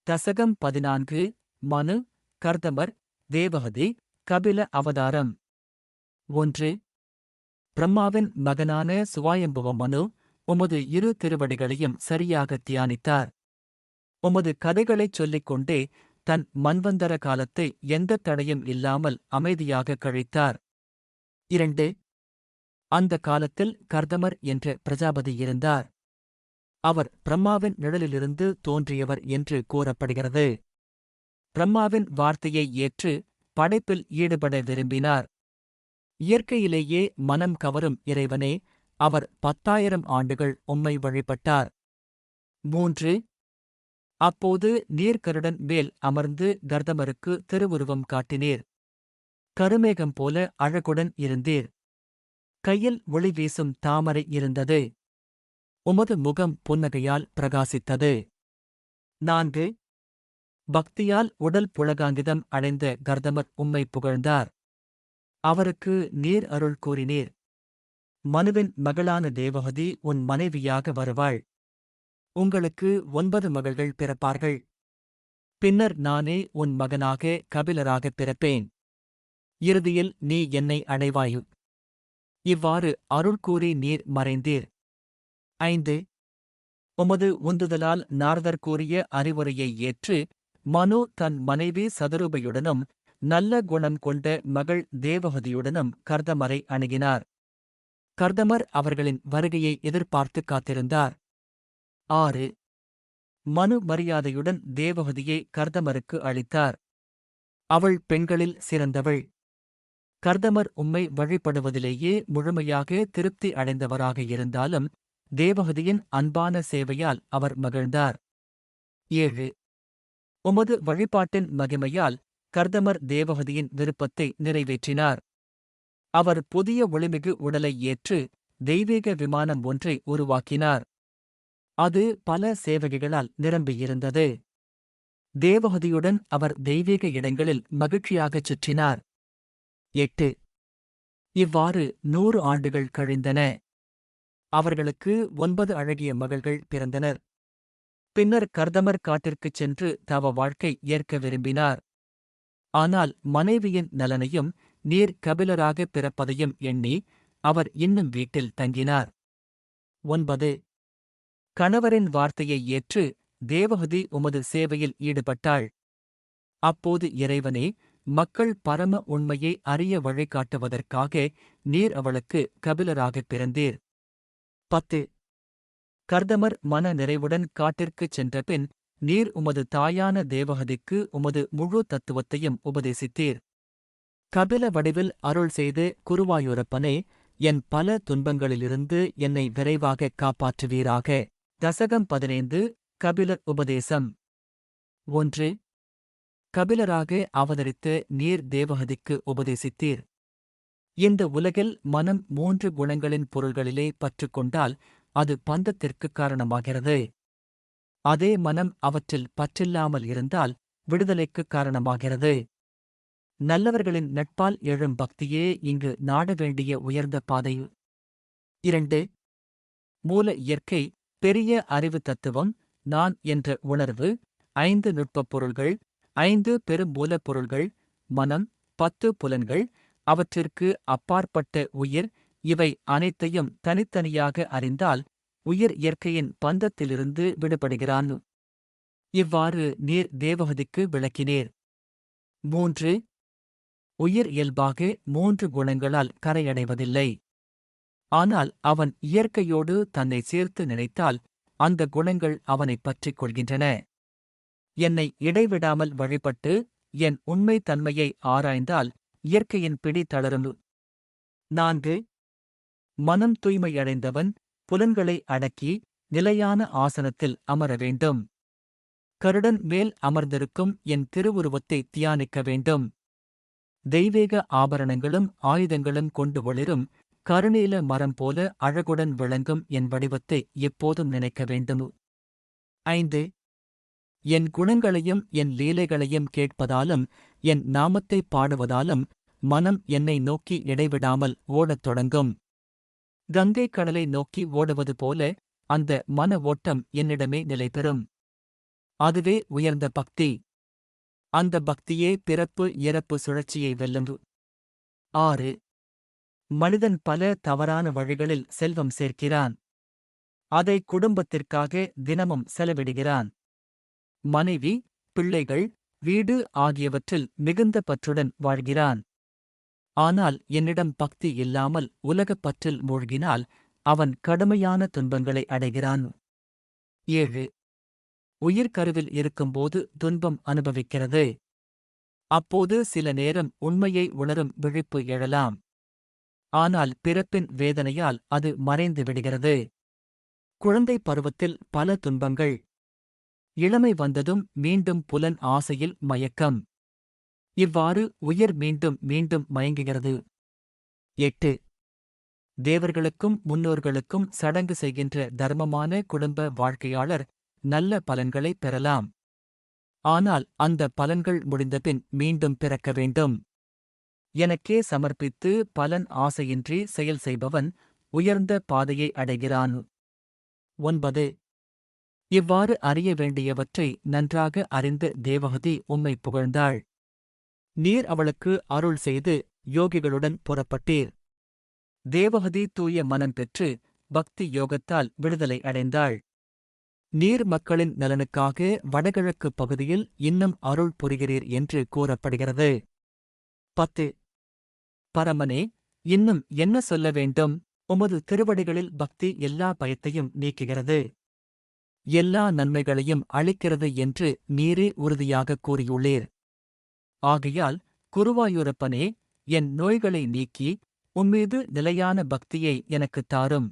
தசகம் 14 மனு, கர்தமர், தேவஹதி, கபில அவதாரம். 1. பிரம்மாவின் மகனான சுவாயம்புவ மனு, உமது இரு திருவடிகளையும் சரியாகத் தியானித்தார். உமது கதைகளைச் சொல்லிக் கொண்டே தன் மன்வந்தர காலத்தை எந்தத் தடையும் இல்லாமல் அமைதியாகக் கழித்தார். 2. அந்த காலத்தில் கர்தமர் என்ற பிரஜாபதி இருந்தார். அவர் பிரம்மாவின் நிழலிலிருந்து தோன்றியவர் என்று கூறப்படுகிறது. பிரம்மாவின் வார்த்தையை ஏற்று படைப்பில் ஈடுபட விரும்பினார். இயற்கையிலேயே மனம் கவரும் இறைவனே, அவர் 10,000 ஆண்டுகள் உம்மை வழிபட்டார். 3. அப்போது நீர்க்கருடன் மேல் அமர்ந்து கர்தமருக்கு திருவுருவம் காட்டினீர். கருமேகம் போல அழகுடன் இருந்தீர். கையில் ஒளி வீசும் தாமரை இருந்தது. உமது முகம் புன்னகையால் பிரகாசித்தது. 4. பக்தியால் உடல் புளகாங்கிதம் அடைந்த கர்தமர் உம்மை புகழ்ந்தார். அவருக்கு நீர் அருள் கூறினீர். மனுவின் மகளான தேவஹதி உன் மனைவியாக வருவாள். உங்களுக்கு 9 மகள்கள் பிறப்பார்கள். பின்னர் நானே உன் மகனாக கபிலராகப் பிறப்பேன். இறுதியில் நீ என்னை அடைவாயு. இவ்வாறு அருள் கூறி நீர் மறைந்தீர். 5. உமது உந்துதலால் நாரதர் கூறிய அறிவுரையை ஏற்று மனு தன் மனைவி சதரூபையுடனும் நல்ல குணம் கொண்ட மகள் தேவஹதியுடனும் கர்தமரை அணுகினார். கர்தமர் அவர்களின் வருகையை எதிர்பார்த்து காத்திருந்தார். 6. மனு மரியாதையுடன் தேவஹதியை கர்தமருக்கு அளித்தார். அவள் பெண்களில் சிறந்தவள். கர்தமர் உம்மை வழிபடுவதிலேயே முழுமையாக திருப்தி அடைந்தவராக இருந்தாலும் தேவஹதியின் அன்பான சேவையால் அவர் மகிழ்ந்தார். 7. உமது வழிபாட்டின் மகிமையால் கர்தமர் தேவஹதியின் விருப்பத்தை நிறைவேற்றினார். அவர் புதிய ஒளிமிகு உடலை ஏற்று தெய்வீக விமானம் ஒன்றை உருவாக்கினார். அது பல சேவகிகளால் நிரம்பியிருந்தது. தேவஹதியுடன் அவர் தெய்வீக இடங்களில் மகிழ்ச்சியாகச் சுற்றினார். 8. இவ்வாறு 100 ஆண்டுகள் கழிந்தன. அவர்களுக்கு 9 அழகிய மகள்கள் பிறந்தனர். பின்னர் கர்தமர் காட்டிற்குச் சென்று தவ வாழ்க்கை ஏற்க விரும்பினார். ஆனால் மனைவியின் நலனையும் நீர் கபிலராகப் பிறப்பதையும் எண்ணி அவர் இன்னும் வீட்டில் தங்கினார். 9. கணவரின் வார்த்தையை ஏற்று தேவஹதி உமது சேவையில் ஈடுபட்டாள். அப்போது இறைவனே, மக்கள் பரம உண்மையை அறிய வழிகாட்டுவதற்காக நீர் அவளுக்கு கபிலராகப் பிறந்தீர். 10. கர்தமர் மன நிறைவுடன் காட்டிற்குச் சென்றபின் நீர் உமது தாயான தேவஹதிக்கு உமது முழு தத்துவத்தையும் உபதேசித்தீர். கபில வடிவில் அருள் செய்து குருவாயூரப்பனே, என் பல துன்பங்களிலிருந்து என்னை விரைவாகக் காப்பாற்றுவீராக. தசகம் 15 கபிலர் உபதேசம். 1. கபிலராக அவதரித்து நீர் தேவஹதிக்கு உபதேசித்தீர். இந்த உலகில் மனம் 3 குணங்களின் பொருள்களிலே பற்றுக்கொண்டால் அது பந்தத்திற்குக் காரணமாகிறது. அதே மனம் அவற்றில் பற்றில்லாமல் இருந்தால் விடுதலைக்குக் காரணமாகிறது. நல்லவர்களின் நட்பால் எழும் பக்தியே இங்கு நாட வேண்டிய உயர்ந்த பாதை. 2. மூல இயற்கை, பெரிய அறிவு தத்துவம், நான் என்ற உணர்வு, 5 நுட்பப் பொருள்கள், 5 பெரும் மூலப்பொருள்கள், மனம், 10 புலன்கள், அவற்றிற்கு அப்பாற்பட்ட உயிர், இவை அனைத்தையும் தனித்தனியாக அறிந்தால் உயிர் இயற்கையின் பந்தத்திலிருந்து விடுபடுகிறான். இவ்வாறு நீர் தேவஹதிக்கு விளக்கினீர். 3. உயிர் இயல்பாக 3 குணங்களால் கரையடைவதில்லை. ஆனால் அவன் இயற்கையோடு தன்னை சேர்த்து நினைத்தால் அந்த குணங்கள் அவனைப் பற்றிக் கொள்கின்றன. என்னை இடைவிடாமல் வழிபட்டு என் உண்மை தன்மையை ஆராய்ந்தால் இயற்கையின் பிடி தளரும். 4. மனம் தூய்மையடைந்தவன் புலன்களை அடக்கி நிலையான ஆசனத்தில் அமர வேண்டும். கருடன் மேல் அமர்ந்திருக்கும் என் திருவுருவத்தை தியானிக்க வேண்டும். தெய்வீக ஆபரணங்களும் ஆயுதங்களும் கொண்டு ஒளிரும் கருநீல மரம் போல அழகுடன் விளங்கும் என் வடிவத்தை எப்போதும் நினைக்க வேண்டும். 5. என் குணங்களையும் என் லீலைகளையும் கேட்பதாலும் என் நாமத்தைப் பாடுவதாலும் மனம் என்னை நோக்கி இடைவிடாமல் ஓடத் தொடங்கும். கங்கை கடலை நோக்கி ஓடுவது போல அந்த மன ஓட்டம் என்னிடமே நிலைபெறும். அதுவே உயர்ந்த பக்தி. அந்த பக்தியே பிறப்பு இறப்பு சுழற்சியை வெல்லும். 6. மனிதன் பல தவறான வழிகளில் செல்வம் சேர்க்கிறான். அதை குடும்பத்திற்காக தினமும் செலவிடுகிறான். மனைவி, பிள்ளைகள், வீடு ஆகியவற்றில் மிகுந்த பற்றுடன் வாழ்கிறான். ஆனால் என்னிடம் பக்தி இல்லாமல் உலகப் பற்றில் மூழ்கினால் அவன் கடுமையான துன்பங்களை அடைகிறான். 7. உயிர் கருவில் இருக்கும்போது துன்பம் அனுபவிக்கிறது. அப்போது சில நேரம் உண்மையை உணரும் விழிப்பு எழலாம். ஆனால் பிறப்பின் வேதனையால் அது மறைந்து விடுகிறது. குழந்தை பருவத்தில் பல துன்பங்கள். இளமை வந்ததும் மீண்டும் புலன் ஆசையில் மயக்கம். இவ்வாறு உயிர் மீண்டும் மீண்டும் மயங்குகிறது. 8. தேவர்களுக்கும் முன்னோர்களுக்கும் சடங்கு செய்கின்ற தர்மமான குடும்ப வாழ்க்கையாளர் நல்ல பலன்களை பெறலாம். ஆனால் அந்த பலன்கள் முடிந்தபின் மீண்டும் பிறக்க வேண்டும். எனக்கே சமர்ப்பித்து பலன் ஆசையின்றி செயல் செய்பவன் உயர்ந்த பாதையை அடைகிறான். 9. இவ்வாறு அறிய வேண்டியவற்றை நன்றாக அறிந்த தேவகதி உம்மை புகழ்ந்தாள். நீர் அவளுக்கு அருள் செய்து யோகிகளுடன் புறப்பட்டீர். தேவகதி தூய மனம் பெற்று பக்தி யோகத்தால் விடுதலை அடைந்தாள். நீர் மக்களின் நலனுக்காக வடகிழக்குப் பகுதியில் இன்னும் அருள் புரிகிறீர் என்று கூறப்படுகிறது. 10. பரமனே, இன்னும் என்ன சொல்ல வேண்டும்? உமது திருவடிகளில் பக்தி எல்லா பயத்தையும் நீக்குகிறது, எல்லா நன்மைகளையும் அளிக்கிறது என்று நீரே உறுதியாகக் கூறியுள்ளீர். ஆகையால் குருவாயூரப்பனே, என் நோய்களை நீக்கி உம்மீது நிலையான பக்தியை எனக்குத் தாரும்.